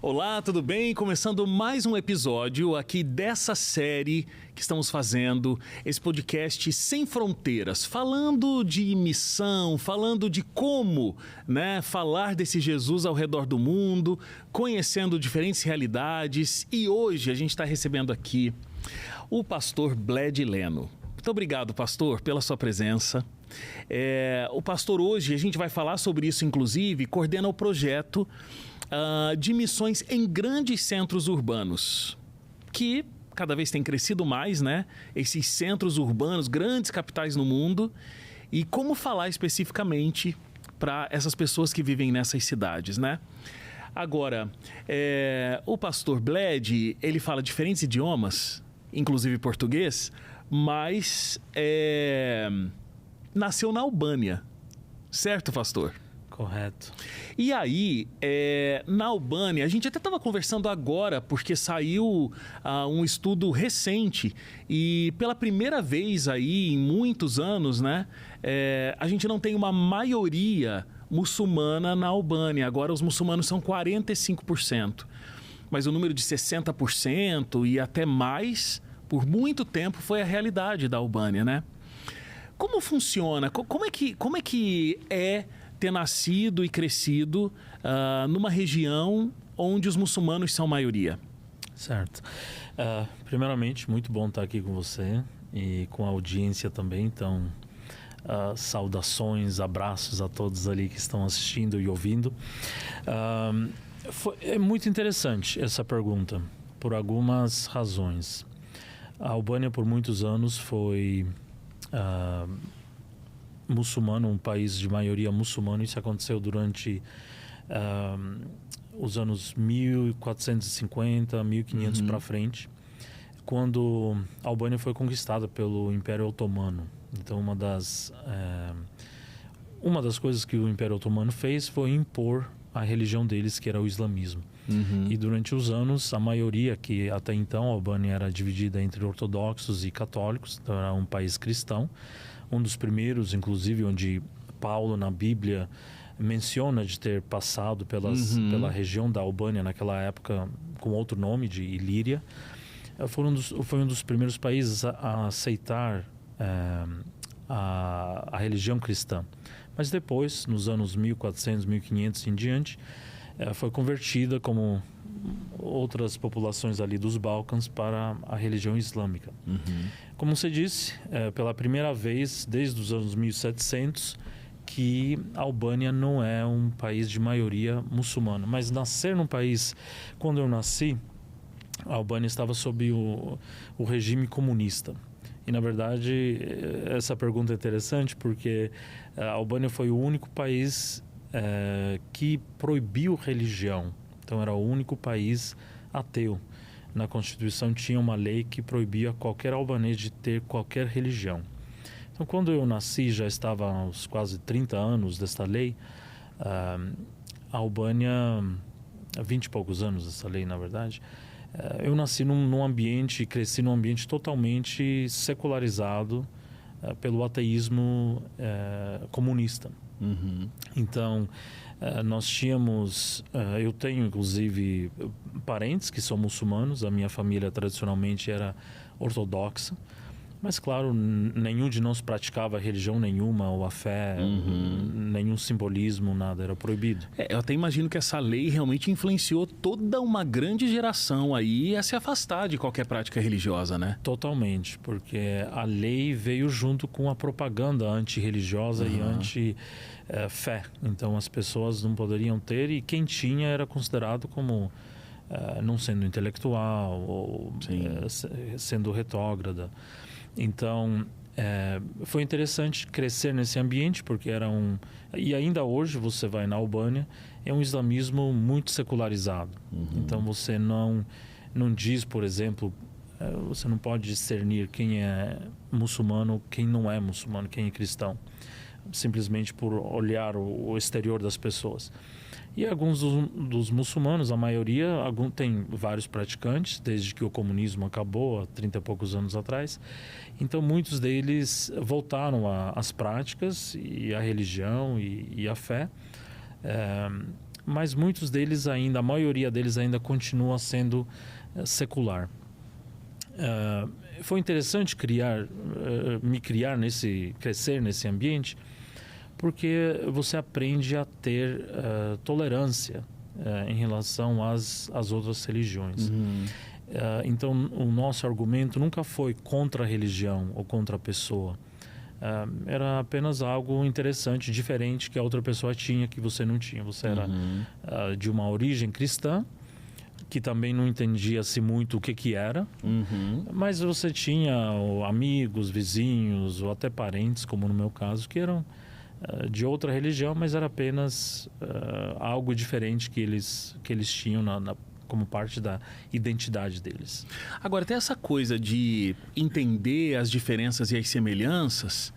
Olá, tudo bem? Começando mais um episódio aqui dessa série que estamos fazendo, esse podcast Sem Fronteiras, falando de missão, falando de como, falar desse Jesus ao redor do mundo, conhecendo diferentes realidades. E hoje a gente está recebendo aqui o pastor Bled Leno. Muito obrigado, pastor, pela sua presença. O pastor hoje, a gente vai falar sobre isso, inclusive, coordena o projeto de missões em grandes centros urbanos, que cada vez tem crescido mais, esses centros urbanos, grandes capitais no mundo, e como falar especificamente para essas pessoas que vivem nessas cidades, Agora, o pastor Bled, ele fala diferentes idiomas, inclusive português, mas nasceu na Albânia, certo, pastor? Correto. E aí, na Albânia, a gente até estava conversando agora, porque saiu um estudo recente e pela primeira vez aí em muitos anos, a gente não tem uma maioria muçulmana na Albânia. Agora os muçulmanos são 45%, mas o número de 60% e até mais, por muito tempo, foi a realidade da Albânia, Como funciona? Como é que ter nascido e crescido numa região onde os muçulmanos são maioria? Certo. Primeiramente, muito bom estar aqui com você e com a audiência também. Então, saudações, abraços a todos ali que estão assistindo e ouvindo. É muito interessante essa pergunta, por algumas razões. A Albânia, por muitos anos, foi muçulmano, um país de maioria muçulmana. Isso aconteceu durante os anos 1450, 1500 para frente, quando a Albânia foi conquistada pelo Império Otomano. Então uma das coisas que o Império Otomano fez foi impor a religião deles, que era o islamismo. E durante os anos, a maioria, que até então a Albânia era dividida entre ortodoxos e católicos, então era um país cristão, um dos primeiros, inclusive, onde Paulo na Bíblia menciona de ter passado pela região da Albânia naquela época com outro nome, de Ilíria. Foi um dos primeiros países a aceitar a religião cristã. Mas depois, nos anos 1400, 1500 em diante, foi convertida, como outras populações ali dos Balcãs, para a religião islâmica. Como você disse, pela primeira vez desde os anos 1700 que a Albânia não é um país de maioria muçulmana. Mas nascer num país, quando eu nasci, a Albânia estava sob o regime comunista. E, na verdade, essa pergunta é interessante porque a Albânia foi o único país que proibiu religião. Então, era o único país ateu. Na Constituição tinha uma lei que proibia qualquer albanês de ter qualquer religião. Então, quando eu nasci, já estava aos quase 30 anos desta lei. A Albânia, há 20 e poucos anos dessa lei, na verdade. Eu nasci num ambiente, cresci num ambiente totalmente secularizado pelo ateísmo comunista. Então, nós tínhamos, eu tenho inclusive parentes que são muçulmanos. A minha família tradicionalmente era ortodoxa, mas claro, nenhum de nós praticava religião nenhuma ou a fé, nenhum simbolismo, nada, era proibido. Eu até imagino que essa lei realmente influenciou toda uma grande geração aí a se afastar de qualquer prática religiosa, Totalmente, porque a lei veio junto com a propaganda antirreligiosa e anti-fé. Então as pessoas não poderiam ter, e quem tinha era considerado como não sendo intelectual ou sendo retrógrada. Então, foi interessante crescer nesse ambiente, porque era e ainda hoje você vai na Albânia, é um islamismo muito secularizado. Então você não diz, por exemplo, você não pode discernir quem é muçulmano, quem não é muçulmano, quem é cristão, simplesmente por olhar o exterior das pessoas. E alguns dos muçulmanos, a maioria, tem vários praticantes, desde que o comunismo acabou há 30 e poucos anos atrás. Então muitos deles voltaram às práticas e à religião e à fé. mas muitos deles ainda, a maioria deles ainda continua sendo secular. Foi interessante crescer nesse ambiente, porque você aprende a ter tolerância em relação às outras religiões. Então, o nosso argumento nunca foi contra a religião ou contra a pessoa. Era apenas algo interessante, diferente, que a outra pessoa tinha, que você não tinha. Você era de uma origem cristã, que também não entendia-se muito o que era, mas você tinha amigos, vizinhos ou até parentes, como no meu caso, que eram de outra religião, mas era apenas algo diferente que eles tinham como parte da identidade deles. Agora, tem essa coisa de entender as diferenças e as semelhanças.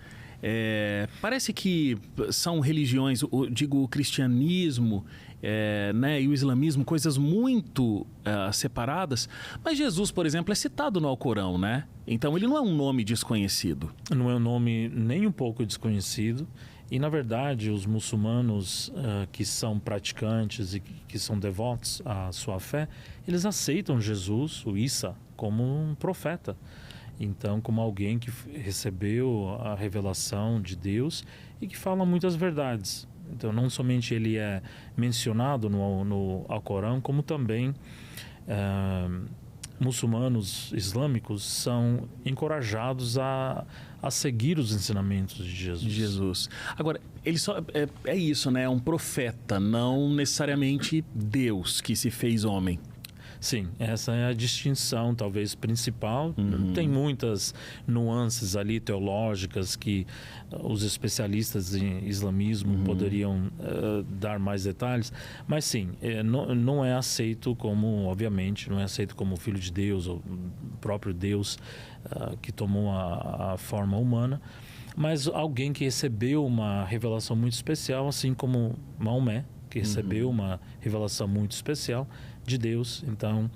Parece que são religiões, o cristianismo e o islamismo, coisas muito separadas. Mas Jesus, por exemplo, é citado no Alcorão, né? Então ele não é um nome desconhecido. Não é um nome nem um pouco desconhecido. E, na verdade, os muçulmanos que são praticantes e que são devotos à sua fé, eles aceitam Jesus, o Isa, como um profeta. Então, como alguém que recebeu a revelação de Deus e que fala muitas verdades. Então, não somente ele é mencionado no Alcorão, como também muçulmanos islâmicos são encorajados a seguir os ensinamentos de Jesus. Agora, ele só é isso, né? É um profeta, não necessariamente Deus que se fez homem. Sim, essa é a distinção talvez principal. Tem muitas nuances ali teológicas que os especialistas em islamismo poderiam dar mais detalhes, mas sim, não é aceito como, obviamente, não é aceito como filho de Deus ou próprio Deus que tomou a forma humana, mas alguém que recebeu uma revelação muito especial, assim como Maomé, que recebeu uma revelação muito especial de Deus. Então,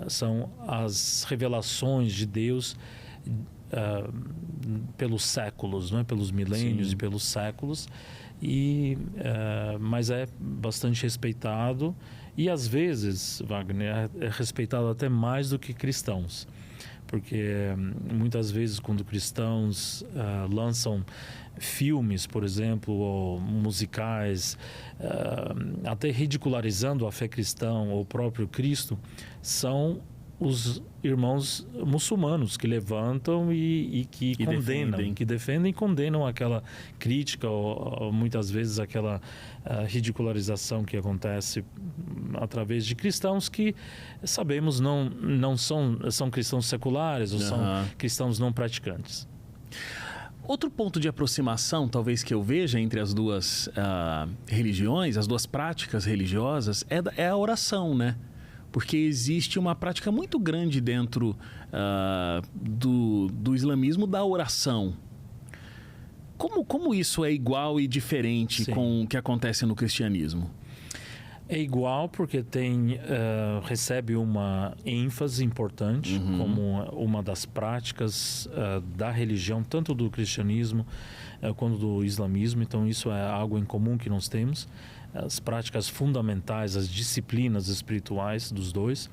são as revelações de Deus pelos séculos, não é? Pelos milênios e pelos séculos. Mas é bastante respeitado e, às vezes, Wagner, é respeitado até mais do que cristãos. Porque muitas vezes quando cristãos lançam filmes, por exemplo, ou musicais, até ridicularizando a fé cristã ou o próprio Cristo, são os irmãos muçulmanos que levantam e que condenam, que defendem e condenam aquela crítica ou muitas vezes aquela ridicularização que acontece através de cristãos que sabemos não são cristãos seculares ou são cristãos não praticantes. Outro ponto de aproximação, talvez, que eu veja entre as duas religiões, as duas práticas religiosas, é a oração, né? Porque existe uma prática muito grande dentro do islamismo da oração. Como isso é igual e diferente com o que acontece no cristianismo? É igual porque recebe uma ênfase importante como uma das práticas da religião, tanto do cristianismo quanto do islamismo. Então isso é algo em comum que nós temos. As práticas fundamentais, as disciplinas espirituais dos dois.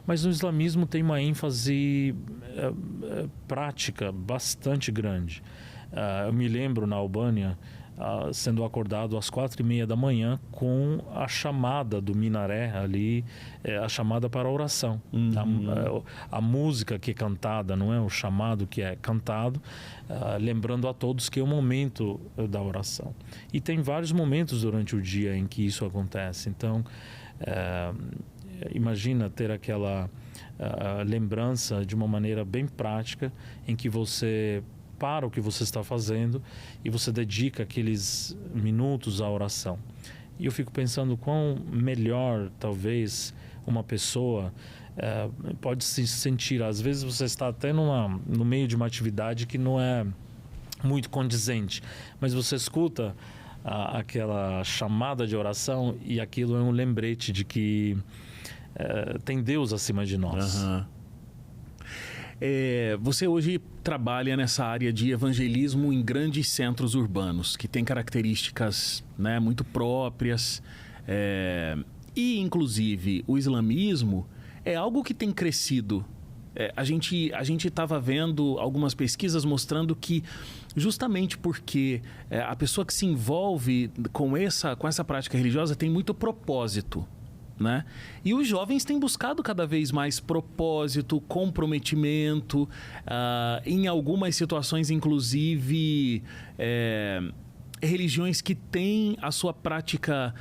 Mas no islamismo tem uma ênfase prática bastante grande. Eu me lembro na Albânia sendo acordado às 4:30 da manhã com a chamada do minaré ali, a chamada para a oração. A música que é cantada, não é? O chamado que é cantado, lembrando a todos que é o momento da oração. E tem vários momentos durante o dia em que isso acontece. Então, imagina ter aquela lembrança de uma maneira bem prática em que você para o que você está fazendo e você dedica aqueles minutos à oração. E eu fico pensando quão melhor, talvez, uma pessoa pode se sentir. Às vezes você está até no meio de uma atividade que não é muito condizente, mas você escuta aquela chamada de oração e aquilo é um lembrete de que tem Deus acima de nós. Você hoje trabalha nessa área de evangelismo em grandes centros urbanos, que tem características, né, muito próprias. E, inclusive, o islamismo é algo que tem crescido. A gente estava vendo algumas pesquisas mostrando que justamente porque a pessoa que se envolve com essa prática religiosa tem muito propósito, né? E os jovens têm buscado cada vez mais propósito, comprometimento, em algumas situações, inclusive... religiões que têm a sua prática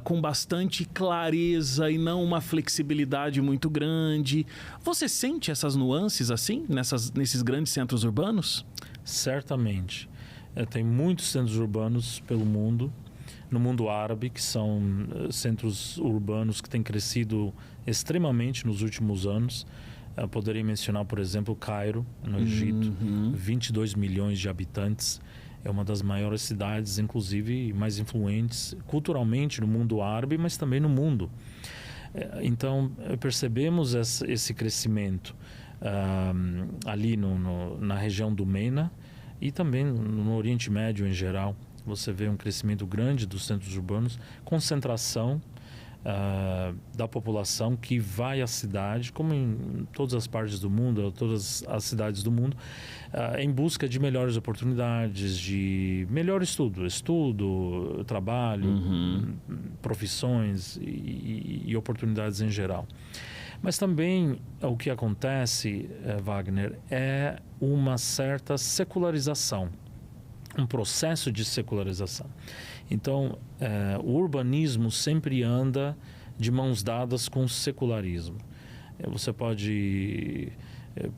com bastante clareza e não uma flexibilidade muito grande. Você sente essas nuances assim, nesses grandes centros urbanos? Certamente. Tem muitos centros urbanos pelo mundo, no mundo árabe, que são centros urbanos que têm crescido extremamente nos últimos anos. Poderia mencionar, por exemplo, Cairo, no Egito, 22 milhões de habitantes. É uma das maiores cidades, inclusive mais influentes culturalmente no mundo árabe, mas também no mundo. Então, percebemos esse crescimento ali na região do MENA e também no Oriente Médio em geral. Você vê um crescimento grande dos centros urbanos, concentração da população que vai à cidade, como em todas as partes do mundo, todas as cidades do mundo, em busca de melhores oportunidades, de melhor estudo, trabalho, profissões e oportunidades em geral. Mas também o que acontece, Wagner, é uma certa secularização, um processo de secularização. Então, o urbanismo sempre anda de mãos dadas com o secularismo. Você pode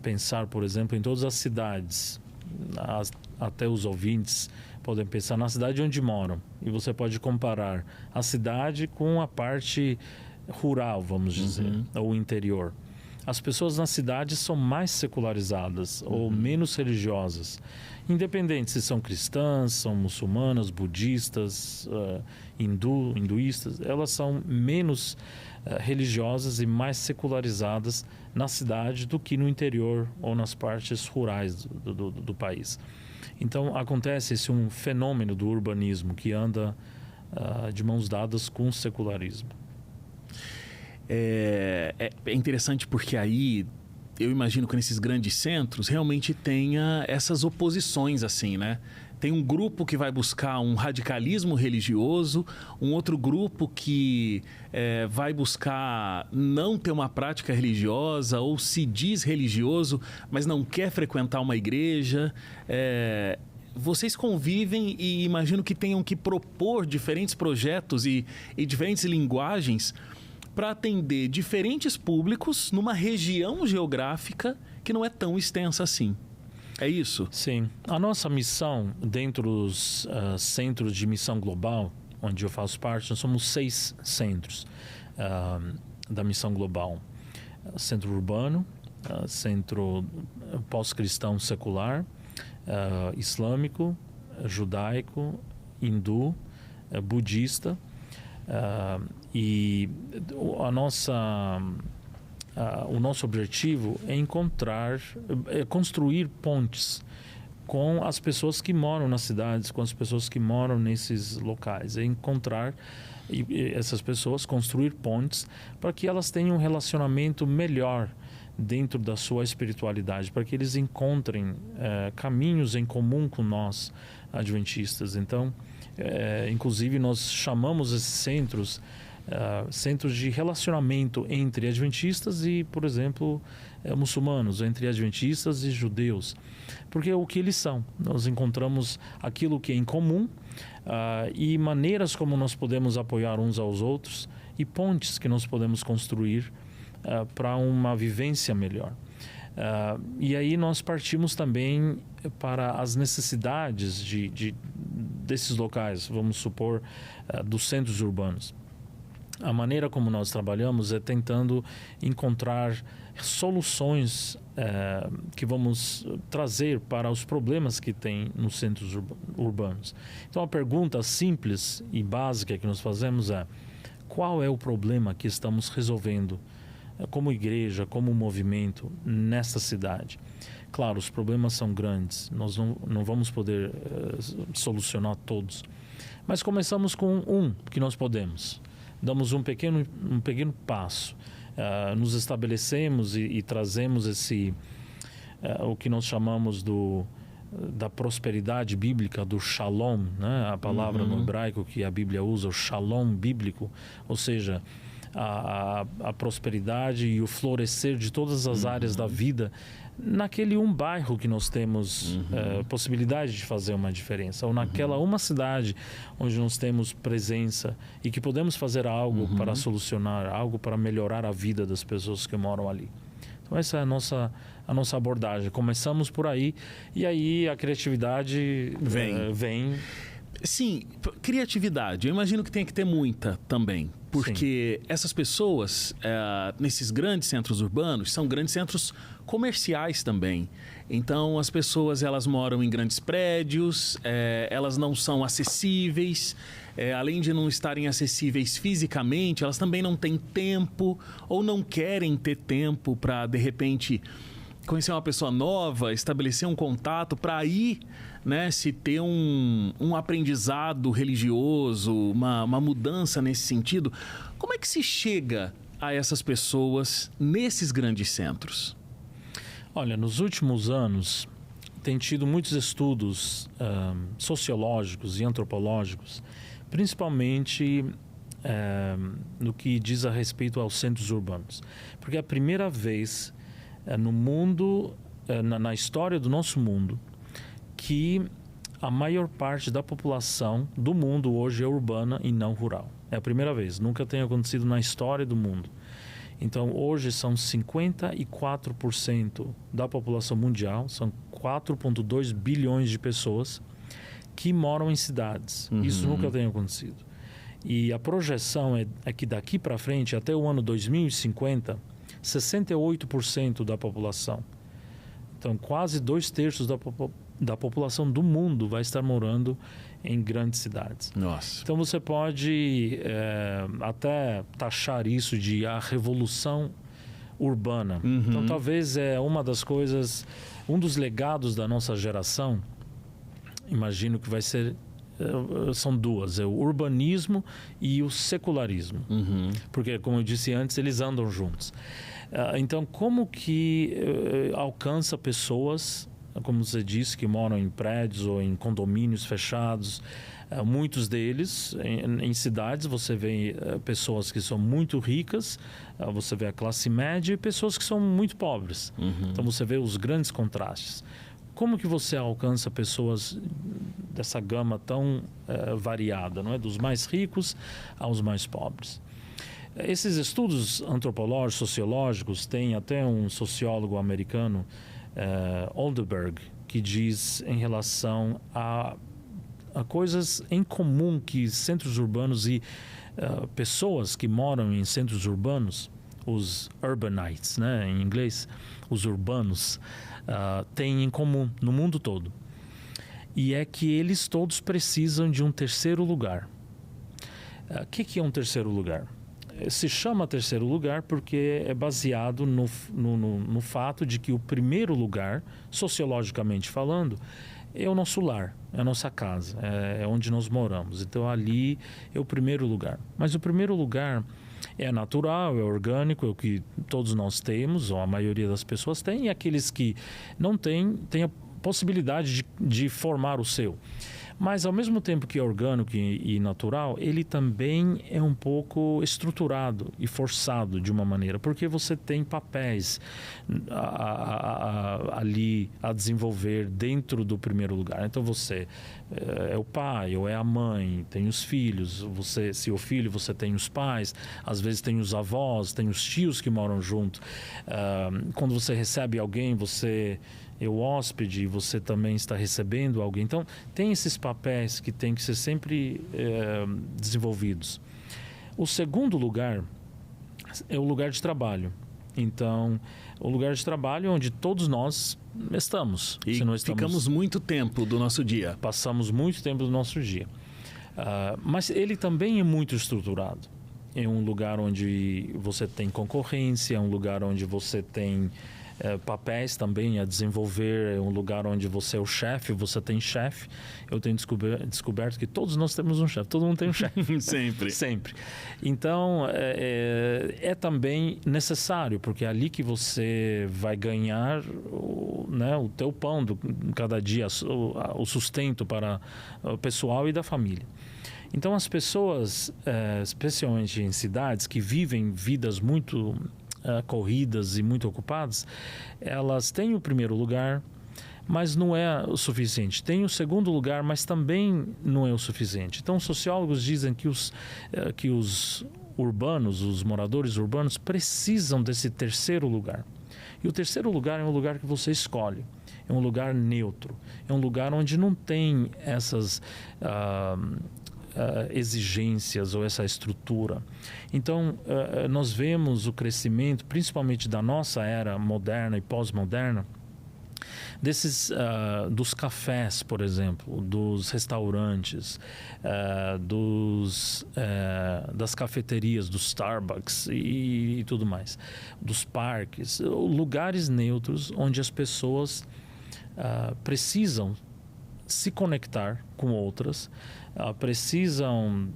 pensar, por exemplo, em todas as cidades, até os ouvintes podem pensar na cidade onde moram, e você pode comparar a cidade com a parte rural, vamos dizer, ou interior. As pessoas na cidade são mais secularizadas ou menos religiosas, independente se são cristãs, são muçulmanas, budistas, hinduístas, elas são menos religiosas e mais secularizadas na cidade do que no interior ou nas partes rurais do país. Então acontece um fenômeno do urbanismo que anda de mãos dadas com o secularismo. É interessante porque aí eu imagino que nesses grandes centros realmente tenha essas oposições assim, né? Tem um grupo que vai buscar um radicalismo religioso, um outro grupo que vai buscar não ter uma prática religiosa ou se diz religioso, mas não quer frequentar uma igreja. Vocês convivem e imagino que tenham que propor diferentes projetos e diferentes linguagens para atender diferentes públicos numa região geográfica que não é tão extensa assim. É isso? Sim. A nossa missão dentro dos centros de missão global, onde eu faço parte, nós somos 6 centros da missão global. Centro urbano, centro pós-cristão secular, islâmico, judaico, hindu, budista. E o nosso objetivo é construir pontes com as pessoas que moram nas cidades, com as pessoas que moram nesses locais, encontrar essas pessoas, construir pontes para que elas tenham um relacionamento melhor dentro da sua espiritualidade, para que eles encontrem caminhos em comum com nós, adventistas. Então, inclusive, nós chamamos esses centros de relacionamento entre adventistas e, por exemplo, muçulmanos, entre adventistas e judeus, porque é o que eles são. Nós encontramos aquilo que é em comum e maneiras como nós podemos apoiar uns aos outros e pontes que nós podemos construir para uma vivência melhor. E aí nós partimos também para as necessidades desses locais, vamos supor, dos centros urbanos. A maneira como nós trabalhamos é tentando encontrar soluções que vamos trazer para os problemas que tem nos centros urbanos. Então a pergunta simples e básica que nós fazemos é: qual é o problema que estamos resolvendo como igreja, como movimento nessa cidade? Claro, os problemas são grandes, nós não vamos poder solucionar todos, mas começamos com um que nós podemos. damos um pequeno passo. Nos estabelecemos e trazemos o que nós chamamos da prosperidade bíblica, do shalom, né? A palavra no hebraico que a Bíblia usa, o shalom bíblico, ou seja, a prosperidade e o florescer de todas as áreas da vida naquele bairro que nós temos possibilidade de fazer uma diferença, ou naquela uma cidade onde nós temos presença e que podemos fazer algo para solucionar, algo para melhorar a vida das pessoas que moram ali. Então essa é a nossa abordagem. Começamos por aí e aí a criatividade vem. Sim, criatividade. Eu imagino que tem que ter muita também. Porque essas pessoas, nesses grandes centros urbanos, são grandes centros comerciais também. Então, as pessoas, elas moram em grandes prédios, elas não são acessíveis. Além de não estarem acessíveis fisicamente, elas também não têm tempo ou não querem ter tempo para, de repente, conhecer uma pessoa nova, estabelecer um contato para aí, né, se ter um aprendizado religioso, uma mudança nesse sentido. Como é que se chega a essas pessoas nesses grandes centros? Olha, nos últimos anos tem tido muitos estudos sociológicos e antropológicos, principalmente no que diz a respeito aos centros urbanos. Porque é a primeira vez no mundo, na história do nosso mundo, que a maior parte da população do mundo hoje é urbana e não rural. É a primeira vez, nunca tem acontecido na história do mundo. Então, hoje são 54% da população mundial, são 4,2 bilhões de pessoas que moram em cidades. Isso nunca tem acontecido. E a projeção é que daqui para frente, até o ano 2050, 68% da população, então quase 2/3 da população do mundo vai estar morando em grandes cidades. Nossa. Então você pode até taxar isso de a revolução urbana. Então talvez uma das coisas, um dos legados da nossa geração, imagino que vai ser, são duas, é o urbanismo e o secularismo. Porque, como eu disse antes, eles andam juntos. Então, como que alcança pessoas, como você disse, que moram em prédios ou em condomínios fechados? Muitos deles, em cidades, você vê pessoas que são muito ricas, você vê a classe média e pessoas que são muito pobres. Então, você vê os grandes contrastes. Como que você alcança pessoas dessa gama tão variada, não é? Dos mais ricos aos mais pobres? Esses estudos antropológicos, sociológicos, tem até um sociólogo americano, Oldenburg, que diz em relação a coisas em comum que centros urbanos e pessoas que moram em centros urbanos, os urbanites, né, em inglês, os urbanos, têm em comum no mundo todo. E é que eles todos precisam de um terceiro lugar. O que é um terceiro lugar? Se chama terceiro lugar porque é baseado no fato de que o primeiro lugar, sociologicamente falando, é o nosso lar, é a nossa casa, é onde nós moramos. Então ali é o primeiro lugar. Mas o primeiro lugar é natural, é orgânico, é o que todos nós temos, ou a maioria das pessoas tem, e aqueles que não têm, têm a possibilidade de formar o seu. Mas ao mesmo tempo que é orgânico e natural, ele também é um pouco estruturado e forçado de uma maneira, porque você tem papéis ali a desenvolver dentro do primeiro lugar. Então você é o pai ou é a mãe, tem os filhos, você, se é o filho, você tem os pais, às vezes tem os avós, tem os tios que moram junto. Quando você recebe alguém, você é o hóspede e você também está recebendo alguém. Então, tem esses papéis que têm que ser sempre desenvolvidos. O segundo lugar é o lugar de trabalho. Então, o lugar de trabalho onde todos nós estamos. E ficamos muito tempo do nosso dia. Passamos muito tempo do nosso dia. Mas ele também é muito estruturado. É um lugar onde você tem concorrência, é um lugar onde você tem papéis também a desenvolver, um lugar onde você é o chefe, você tem chefe. Eu tenho descoberto que todos nós temos um chefe, todo mundo tem um chefe. Sempre. Sempre. Então, é também necessário, porque é ali que você vai ganhar o teu pão cada dia, o sustento para o pessoal e da família. Então, as pessoas, especialmente em cidades que vivem vidas muito corridas e muito ocupadas, elas têm o primeiro lugar, mas não é o suficiente. Tem o segundo lugar, mas também não é o suficiente. Então, sociólogos dizem que os urbanos, os moradores urbanos, precisam desse terceiro lugar. E o terceiro lugar é um lugar que você escolhe. É um lugar neutro. É um lugar onde não tem essas exigências ou essa estrutura. Então, nós vemos o crescimento, principalmente da nossa era moderna e pós-moderna, dos cafés, por exemplo, dos restaurantes, das cafeterias, dos Starbucks e tudo mais, dos parques, lugares neutros onde as pessoas precisam se conectar com outras, precisam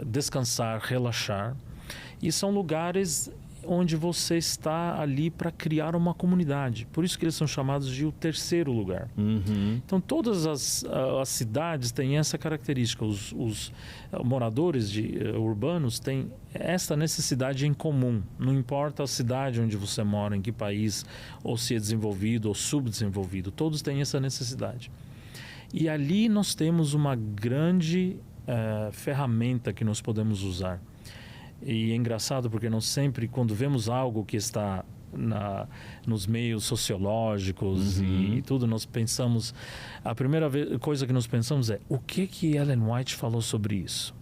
descansar, relaxar, e são lugares onde você está ali para criar uma comunidade. Por isso que eles são chamados de o terceiro lugar. Uhum. Então, todas as cidades têm essa característica. Os moradores urbanos têm essa necessidade em comum. Não importa a cidade onde você mora, em que país, ou se é desenvolvido ou subdesenvolvido. Todos têm essa necessidade. E ali nós temos uma grande ferramenta que nós podemos usar. E é engraçado porque nós sempre, quando vemos algo que está nos meios sociológicos e tudo, nós pensamos... A primeira coisa que nós pensamos é: o que Ellen White falou sobre isso?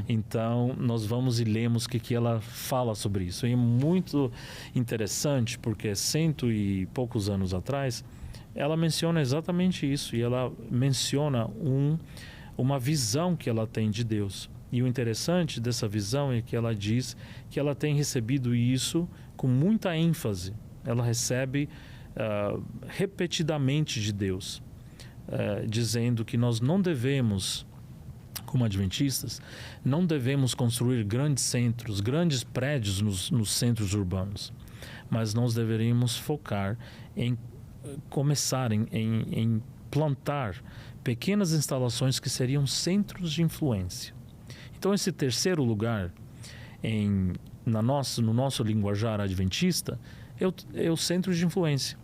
Então, nós vamos e lemos o que ela fala sobre isso. E é muito interessante porque 100 e poucos anos atrás, ela menciona exatamente isso. E ela menciona uma visão que ela tem de Deus. E o interessante dessa visão é que ela diz que ela tem recebido isso com muita ênfase. Ela recebe repetidamente de Deus, dizendo que nós não devemos, como adventistas, não devemos construir grandes centros, grandes prédios nos centros urbanos, mas nós deveríamos focar em começar, em plantar pequenas instalações que seriam centros de influência. Então, esse terceiro lugar, no nosso linguajar adventista, é o centro de influência.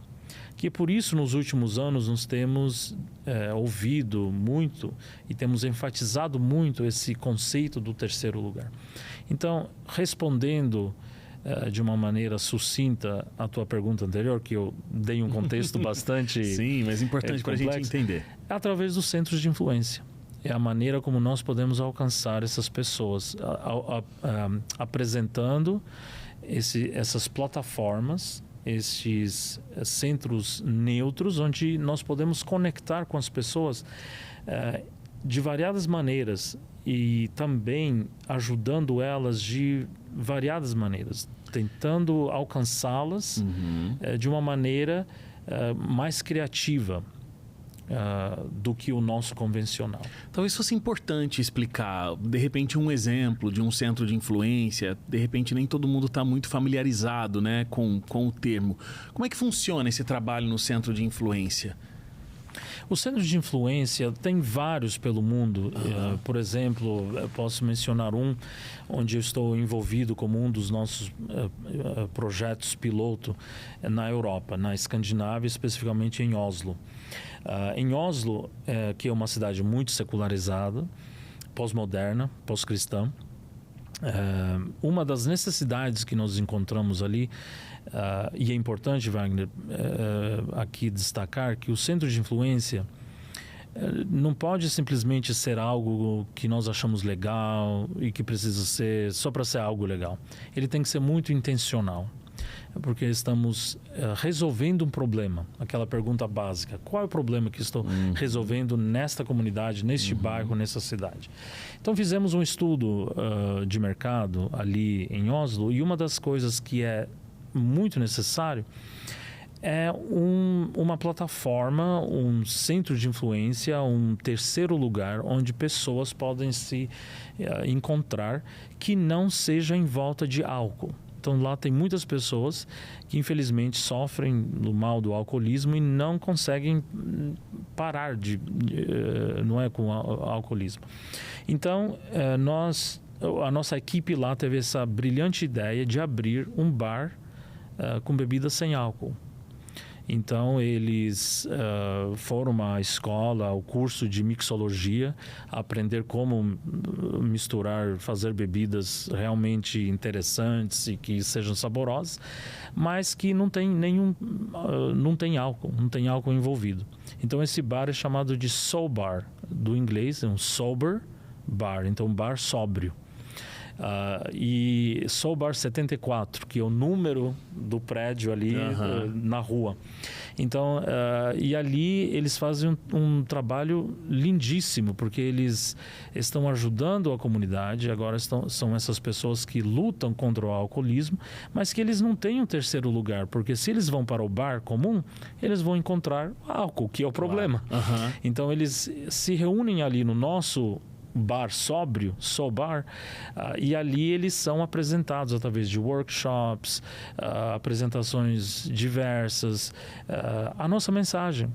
Que por isso, nos últimos anos, nós temos ouvido muito e temos enfatizado muito esse conceito do terceiro lugar. Então, respondendo de uma maneira sucinta a tua pergunta anterior, que eu dei um contexto bastante... Sim, mas importante para a gente entender. É através dos centros de influência. É a maneira como nós podemos alcançar essas pessoas, apresentando essas plataformas, esses centros neutros, onde nós podemos conectar com as pessoas de variadas maneiras e também ajudando elas de variadas maneiras, tentando alcançá-las de uma maneira mais criativa. Do que o nosso convencional. Talvez fosse importante explicar, de repente, um exemplo de um centro de influência. De repente, nem todo mundo está muito familiarizado, né, com o termo. Como é que funciona esse trabalho no centro de influência? O centro de influência tem vários pelo mundo. Por exemplo, eu posso mencionar um onde eu estou envolvido como um dos nossos projetos piloto na Europa, na Escandinávia, especificamente em Oslo. Em Oslo, que é uma cidade muito secularizada, pós-moderna, pós-cristã, uma das necessidades que nós encontramos ali, e é importante, Wagner, aqui destacar que o centro de influência não pode simplesmente ser algo que nós achamos legal e que precisa ser só para ser algo legal. Ele tem que ser muito intencional, porque estamos resolvendo um problema. Aquela pergunta básica: qual é o problema que estou resolvendo nesta comunidade, neste bairro, nessa cidade? Então fizemos um estudo de mercado ali em Oslo, e uma das coisas que é muito necessário é uma plataforma, um centro de influência, um terceiro lugar onde pessoas podem se encontrar que não seja em volta de álcool. Então lá tem muitas pessoas que infelizmente sofrem do mal do alcoolismo e não conseguem parar não é com o alcoolismo. Então a nossa equipe lá teve essa brilhante ideia de abrir um bar com bebidas sem álcool. Então eles foram à escola, ao curso de mixologia, aprender como misturar, fazer bebidas realmente interessantes e que sejam saborosas, mas que não tem álcool envolvido. Então esse bar é chamado de Soul Bar, do inglês, é um sober bar, então um bar sóbrio. E Soul Bar 74, que é o número do prédio ali na rua. Então, e ali eles fazem um trabalho lindíssimo, porque eles estão ajudando a comunidade. Agora são essas pessoas que lutam contra o alcoolismo, mas que eles não têm um terceiro lugar, porque se eles vão para o bar comum, eles vão encontrar álcool, que é o problema. Então eles se reúnem ali no nosso bar sóbrio, Soul Bar, e ali eles são apresentados através de workshops, apresentações diversas, a nossa mensagem,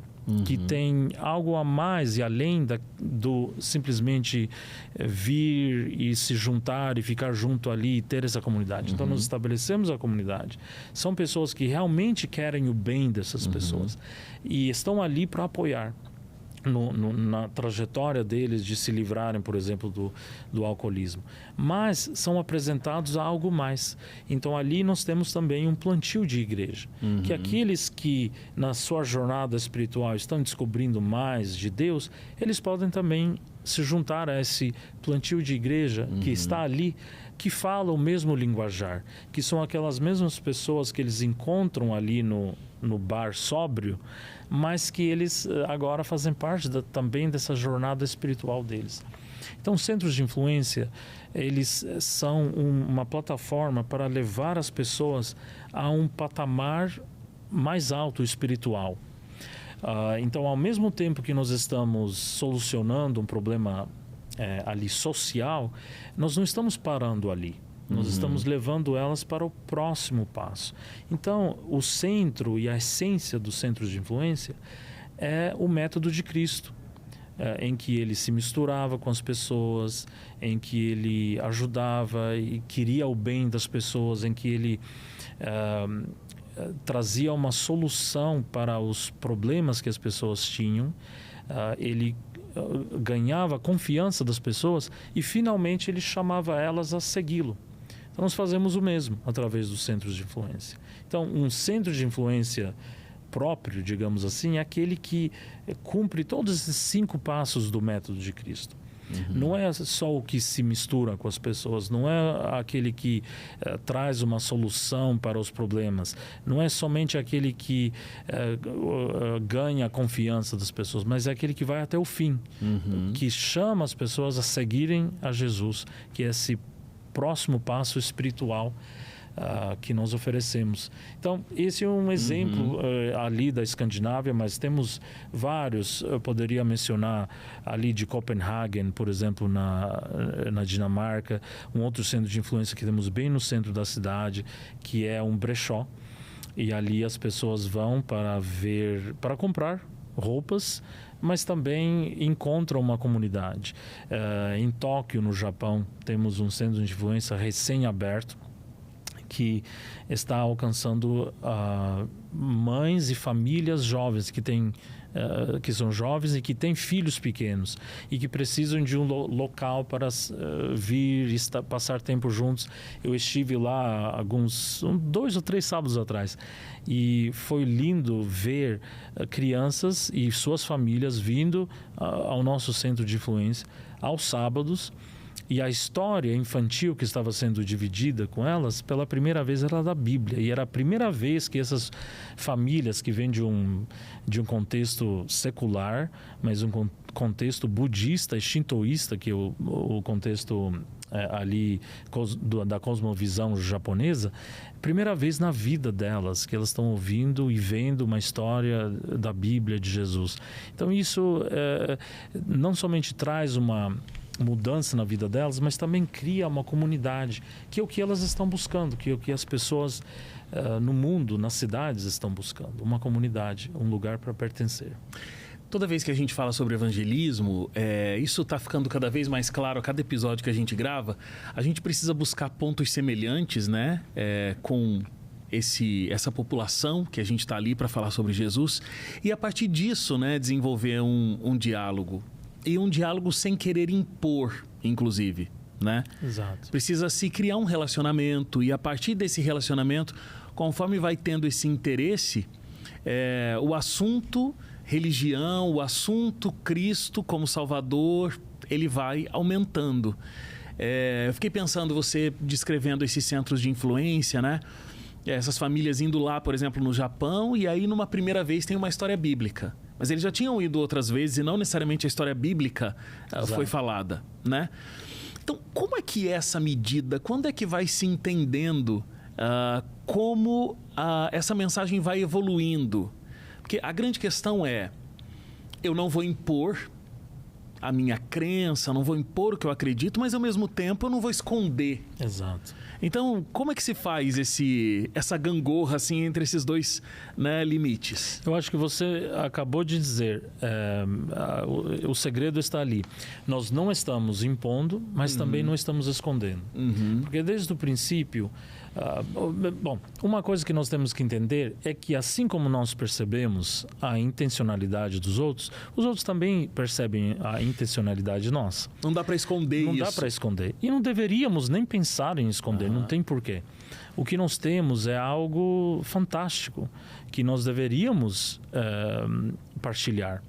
que tem algo a mais e além do simplesmente vir e se juntar e ficar junto ali e ter essa comunidade. Então nós estabelecemos a comunidade. São pessoas que realmente querem o bem dessas pessoas e estão ali para apoiar. Na trajetória deles de se livrarem, por exemplo, do alcoolismo. Mas são apresentados a algo mais. Então ali nós temos também um plantio de igreja. Que aqueles que na sua jornada espiritual estão descobrindo mais de Deus, eles podem também se juntar a esse plantio de igreja que está ali, que fala o mesmo linguajar, que são aquelas mesmas pessoas que eles encontram ali no bar sóbrio, mas que eles agora fazem parte também dessa jornada espiritual deles. Então, centros de influência, eles são uma plataforma para levar as pessoas a um patamar mais alto espiritual. Então, ao mesmo tempo que nós estamos solucionando um problema ali social, nós não estamos parando ali. Nós estamos levando elas para o próximo passo. Então, o centro e a essência dos centros de influência é o método de Cristo, em que ele se misturava com as pessoas, em que ele ajudava e queria o bem das pessoas, em que ele trazia uma solução para os problemas que as pessoas tinham. Ele ganhava a confiança das pessoas e finalmente ele chamava elas a segui-lo. Então nós fazemos o mesmo através dos centros de influência. Então um centro de influência próprio, digamos assim, é aquele que cumpre todos esses 5 passos do método de Cristo. Não é só o que se mistura com as pessoas, não é aquele que traz uma solução para os problemas, não é somente aquele que ganha a confiança das pessoas, mas é aquele que vai até o fim, que chama as pessoas a seguirem a Jesus, que é esse próximo passo espiritual que nós oferecemos. Então, esse é um exemplo ali da Escandinávia, mas temos vários. Eu poderia mencionar ali de Copenhagen, por exemplo, na Dinamarca, um outro centro de influência que temos bem no centro da cidade, que é um brechó. E ali as pessoas vão para comprar roupas, mas também encontram uma comunidade. Em Tóquio, no Japão, temos um centro de influência recém-aberto, que está alcançando mães e famílias jovens que são jovens e que têm filhos pequenos e que precisam de um local para vir e passar tempo juntos. Eu estive lá 2 ou 3 sábados atrás e foi lindo ver crianças e suas famílias vindo ao nosso centro de influência aos sábados E a história infantil que estava sendo dividida com elas, pela primeira vez era da Bíblia. E era a primeira vez que essas famílias que vêm de um contexto secular, mas um contexto budista e shintoísta, que é o contexto ali da cosmovisão japonesa, primeira vez na vida delas que elas estão ouvindo e vendo uma história da Bíblia de Jesus. Então isso não somente traz uma mudança na vida delas, mas também cria uma comunidade, que é o que elas estão buscando, que é o que as pessoas no mundo, nas cidades estão buscando, uma comunidade, um lugar para pertencer. Toda vez que a gente fala sobre evangelismo, isso está ficando cada vez mais claro a cada episódio que a gente grava. A gente precisa buscar pontos semelhantes, né, com essa população que a gente está ali para falar sobre Jesus. E a partir disso, né, desenvolver um diálogo. E um diálogo sem querer impor, inclusive, né? Exato. Precisa se criar um relacionamento e a partir desse relacionamento, conforme vai tendo esse interesse, o assunto religião, o assunto Cristo como Salvador, ele vai aumentando. Eu fiquei pensando, você descrevendo esses centros de influência, né? Essas famílias indo lá, por exemplo, no Japão, e aí numa primeira vez tem uma história bíblica. Mas eles já tinham ido outras vezes e não necessariamente a história bíblica foi falada, né? Então, como é que é essa medida? Quando é que vai se entendendo como essa mensagem vai evoluindo? Porque a grande questão eu não vou impor a minha crença, não vou impor o que eu acredito, mas ao mesmo tempo eu não vou esconder. Exato. Então, como é que se faz essa gangorra assim, entre esses dois, né, limites? Eu acho que você acabou de dizer, o segredo está ali. Nós não estamos impondo, mas também não estamos escondendo. Porque desde o princípio, uma coisa que nós temos que entender é que assim como nós percebemos a intencionalidade dos outros, os outros também percebem a intencionalidade nossa. Não dá para esconder isso. Não dá para esconder. E não deveríamos nem pensar em esconder, não tem porquê. O que nós temos é algo fantástico que nós deveríamos partilhar.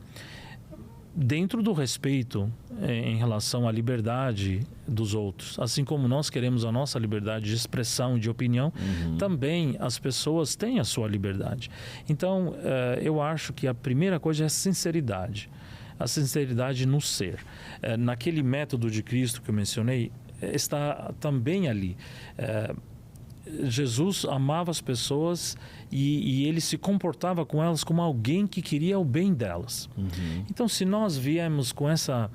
Dentro do respeito em relação à liberdade dos outros, assim como nós queremos a nossa liberdade de expressão e de opinião, também as pessoas têm a sua liberdade. Então, eu acho que a primeira coisa é a sinceridade. A sinceridade no ser. Naquele método de Cristo que eu mencionei, está também ali. Jesus amava as pessoas e ele se comportava com elas como alguém que queria o bem delas. Então, se nós viemos com essa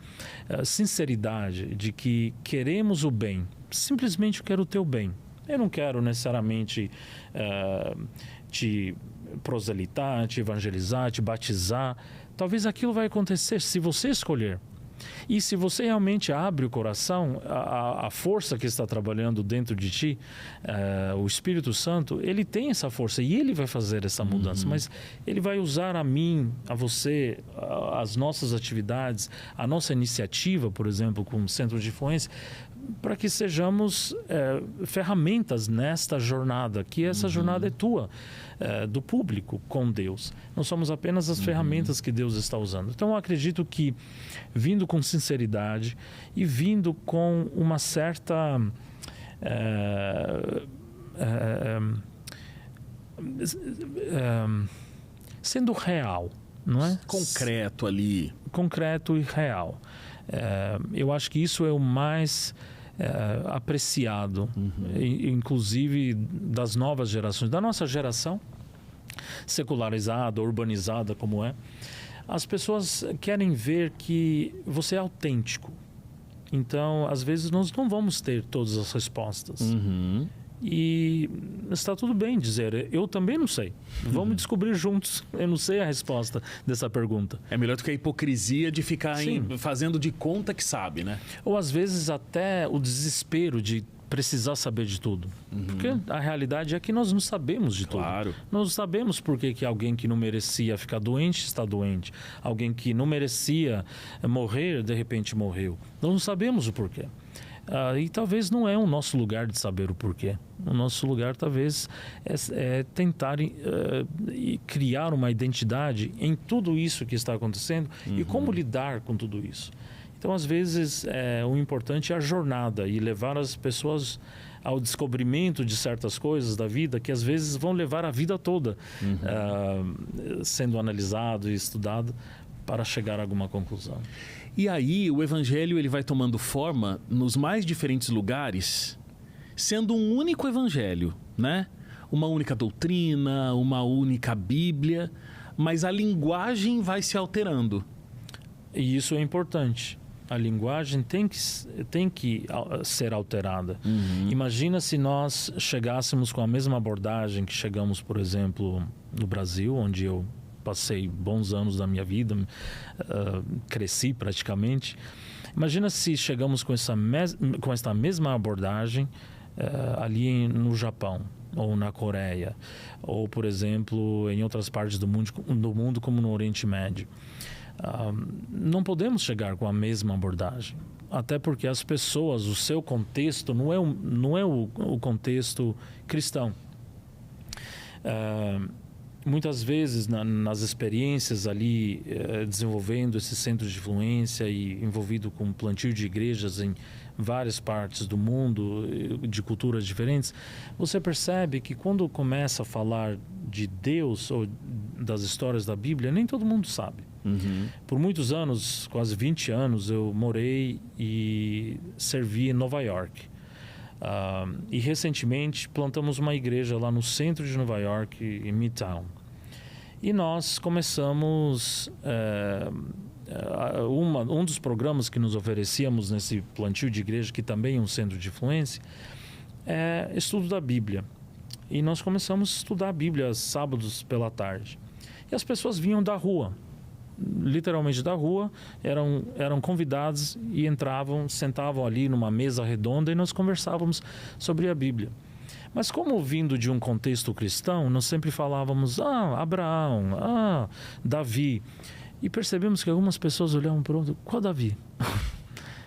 sinceridade de que queremos o bem, simplesmente eu quero o teu bem. Eu não quero necessariamente te proselitar, te evangelizar, te batizar. Talvez aquilo vai acontecer se você escolher. E se você realmente abre o coração, a força que está trabalhando dentro de ti, o Espírito Santo, ele tem essa força e ele vai fazer essa mudança. Mas ele vai usar a mim, a você, as nossas atividades, a nossa iniciativa, por exemplo, com o Centro de Influência, para que sejamos ferramentas nesta jornada, que essa jornada é tua, do público com Deus. Nós somos apenas as ferramentas que Deus está usando. Então eu acredito que vindo com sinceridade e vindo com uma certa sendo real, não é? Concreto ali. Concreto e real. Eu acho que isso é o mais apreciado, inclusive das novas gerações, da nossa geração secularizada, urbanizada como é. As pessoas querem ver que você é autêntico. Então, às vezes, nós não vamos ter todas as respostas. E está tudo bem dizer, eu também não sei. Vamos descobrir juntos. Eu não sei a resposta dessa pergunta. É melhor do que a hipocrisia de ficar fazendo de conta que sabe, né? Ou às vezes até o desespero de precisar saber de tudo. Porque a realidade é que nós não sabemos de tudo. Claro. Nós não sabemos por que alguém que não merecia ficar doente está doente. Alguém que não merecia morrer, de repente morreu. Nós não sabemos o porquê. E talvez não é o nosso lugar de saber o porquê. O nosso lugar talvez é tentar criar uma identidade em tudo isso que está acontecendo e como lidar com tudo isso. Então, às vezes, o importante é a jornada e levar as pessoas ao descobrimento de certas coisas da vida que às vezes vão levar a vida toda sendo analisado e estudado para chegar a alguma conclusão. E aí o evangelho ele vai tomando forma nos mais diferentes lugares, sendo um único evangelho, né? Uma única doutrina, uma única Bíblia, mas a linguagem vai se alterando. E isso é importante. A linguagem tem que ser alterada. Imagina se nós chegássemos com a mesma abordagem que chegamos, por exemplo, no Brasil, onde eu passei bons anos da minha vida, cresci praticamente. Imagina se chegamos com essa mesma abordagem ali no Japão, ou na Coreia, ou, por exemplo, em outras partes do mundo como no Oriente Médio. Não podemos chegar com a mesma abordagem, até porque as pessoas, o seu contexto não é o contexto cristão. Muitas vezes nas experiências ali desenvolvendo esses centros de influência e envolvido com plantio de igrejas em várias partes do mundo, de culturas diferentes, você percebe que quando começa a falar de Deus ou das histórias da Bíblia, nem todo mundo sabe. Por muitos anos, quase 20 anos, eu morei e servi em Nova York. E recentemente plantamos uma igreja lá no centro de Nova York, em Midtown. E nós começamos... um dos programas que nos oferecíamos nesse plantio de igreja, que também é um centro de influência, é estudo da Bíblia. E nós começamos a estudar a Bíblia sábados pela tarde. E as pessoas vinham da rua, literalmente da rua, eram convidados e entravam, sentavam ali numa mesa redonda e nós conversávamos sobre a Bíblia. Mas como vindo de um contexto cristão, nós sempre falávamos, Abraão, Davi. E percebemos que algumas pessoas olhavam para o outro, qual Davi?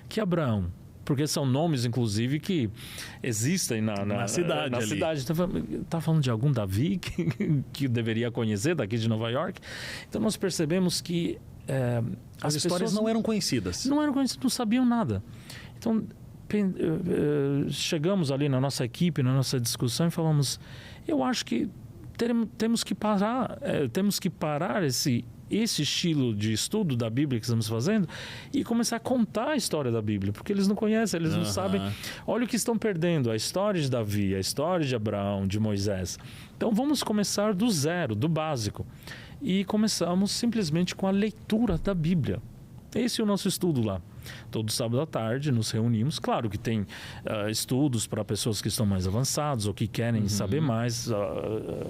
Que Abraão? Porque são nomes, inclusive, que existem na cidade. Está falando de algum Davi que deveria conhecer daqui de Nova York? Então nós percebemos que as histórias não eram conhecidas. Não eram conhecidas, não sabiam nada. Então chegamos ali na nossa equipe, na nossa discussão e falamos, eu acho que temos que parar esse estilo de estudo da Bíblia que estamos fazendo e começar a contar a história da Bíblia, porque eles não conhecem, eles não sabem. Olha o que estão perdendo, a história de Davi, a história de Abraão, de Moisés. Então vamos começar do zero, do básico. E começamos simplesmente com a leitura da Bíblia. Esse é o nosso estudo lá. Todo sábado à tarde nos reunimos. Claro que tem estudos para pessoas que estão mais avançados ou que querem saber mais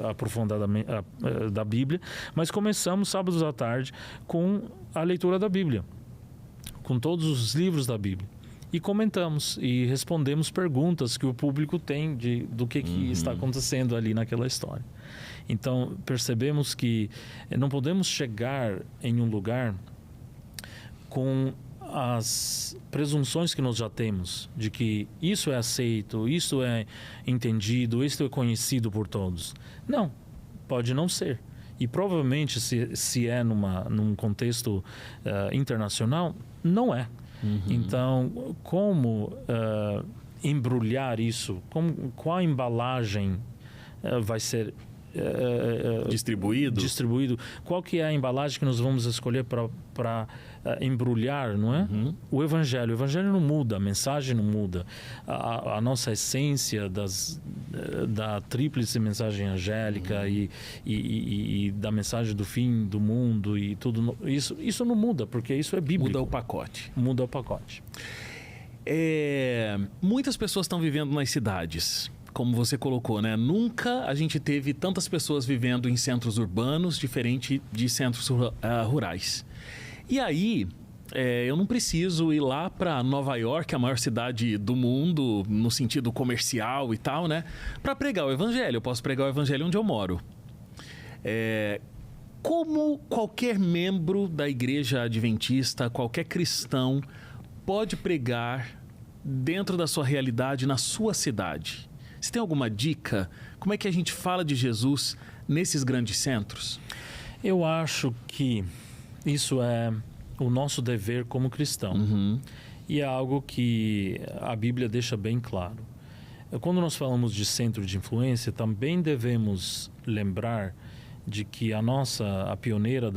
aprofundadamente da Bíblia, mas começamos sábados à tarde com a leitura da Bíblia, com todos os livros da Bíblia. E comentamos e respondemos perguntas que o público tem do que está acontecendo ali naquela história. Então percebemos que não podemos chegar em um lugar com as presunções que nós já temos de que isso é aceito, isso é entendido, isso é conhecido por todos. Não, pode não ser. E provavelmente se é num contexto internacional, não é. Então, como embrulhar isso? Qual a embalagem vai ser distribuído? Qual que é a embalagem que nós vamos escolher para embrulhar, não é? O Evangelho não muda, a mensagem não muda, a nossa essência da tríplice mensagem angélica e da mensagem do fim do mundo e tudo isso não muda, porque isso é bíblico. Muda o pacote. Muitas pessoas estão vivendo nas cidades, como você colocou, né? Nunca a gente teve tantas pessoas vivendo em centros urbanos, diferente de centros rurais. E aí, eu não preciso ir lá para Nova York, a maior cidade do mundo, no sentido comercial e tal, né? Para pregar o Evangelho. Eu posso pregar o Evangelho onde eu moro. Como qualquer membro da igreja adventista, qualquer cristão, pode pregar dentro da sua realidade, na sua cidade? Você tem alguma dica? Como é que a gente fala de Jesus nesses grandes centros? Eu acho que isso é o nosso dever como cristão. E é algo que a Bíblia deixa bem claro. Quando nós falamos de centro de influência, também devemos lembrar de que a pioneira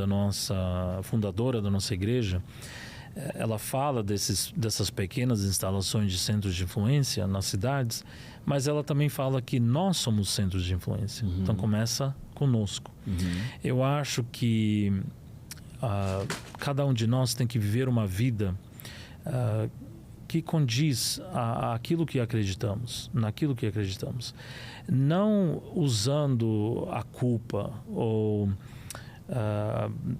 fundadora da nossa igreja, ela fala dessas pequenas instalações de centros de influência nas cidades, mas ela também fala que nós somos centros de influência. Então começa conosco. Eu acho que cada um de nós tem que viver uma vida que condiz naquilo que acreditamos. Não usando a culpa ou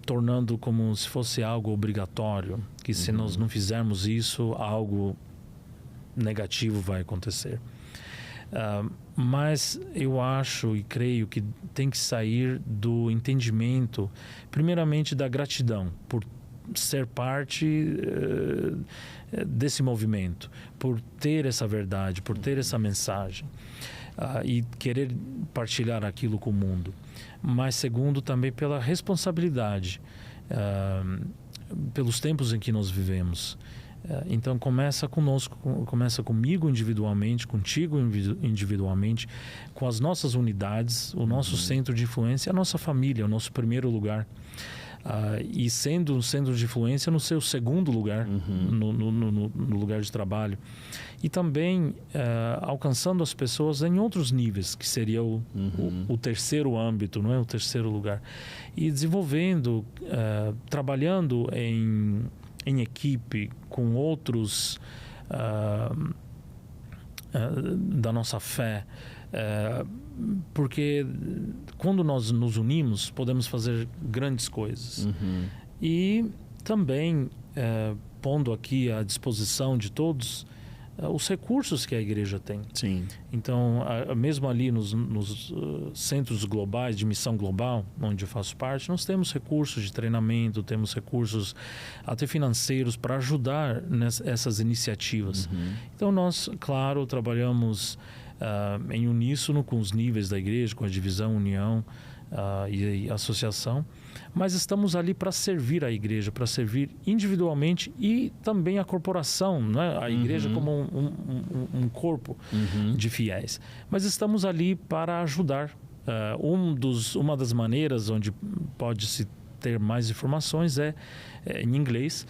tornando como se fosse algo obrigatório, que se nós não fizermos isso, algo negativo vai acontecer. Mas eu acho e creio que tem que sair do entendimento, primeiramente da gratidão por ser parte desse movimento, por ter essa verdade, por ter essa mensagem e querer partilhar aquilo com o mundo. Mas segundo, também pela responsabilidade pelos tempos em que nós vivemos. Então começa conosco, começa comigo individualmente, contigo individualmente, com as nossas unidades, o nosso centro de influência, a nossa família, o nosso primeiro lugar. E sendo um centro de influência no seu segundo lugar, no lugar de trabalho. E também alcançando as pessoas em outros níveis, que seria o terceiro âmbito, não é? O terceiro lugar. E desenvolvendo, trabalhando em equipe com outros da nossa fé, porque quando nós nos unimos podemos fazer grandes coisas. E também pondo aqui à disposição de todos os recursos que a igreja tem. Sim. Então, mesmo ali nos centros globais, de missão global, onde eu faço parte, nós temos recursos de treinamento, temos recursos até financeiros para ajudar nessas iniciativas. Então, nós, claro, trabalhamos em uníssono com os níveis da igreja, com a divisão, união e associação, mas estamos ali para servir a igreja, para servir individualmente e também a corporação, né? A igreja como um corpo de fiéis. Mas estamos ali para ajudar. Uma das maneiras onde pode-se ter mais informações é em inglês,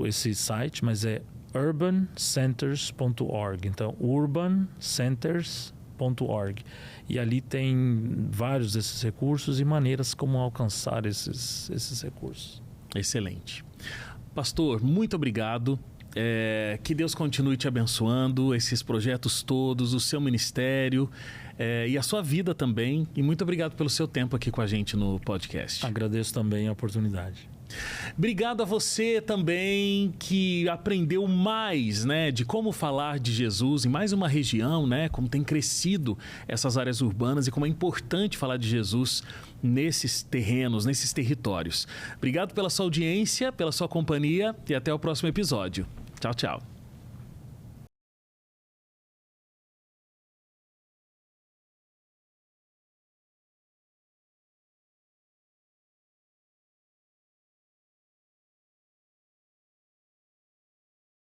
esse site, mas é urbancenters.org. Então, urbancenters.org. E ali tem vários desses recursos e maneiras como alcançar esses recursos. Excelente. Pastor, muito obrigado. Que Deus continue te abençoando, esses projetos todos, o seu ministério e a sua vida também. E muito obrigado pelo seu tempo aqui com a gente no podcast. Agradeço também a oportunidade. Obrigado a você também que aprendeu mais, né, de como falar de Jesus em mais uma região, né, como tem crescido essas áreas urbanas e como é importante falar de Jesus nesses terrenos, nesses territórios. Obrigado pela sua audiência, pela sua companhia e até o próximo episódio. Tchau, tchau.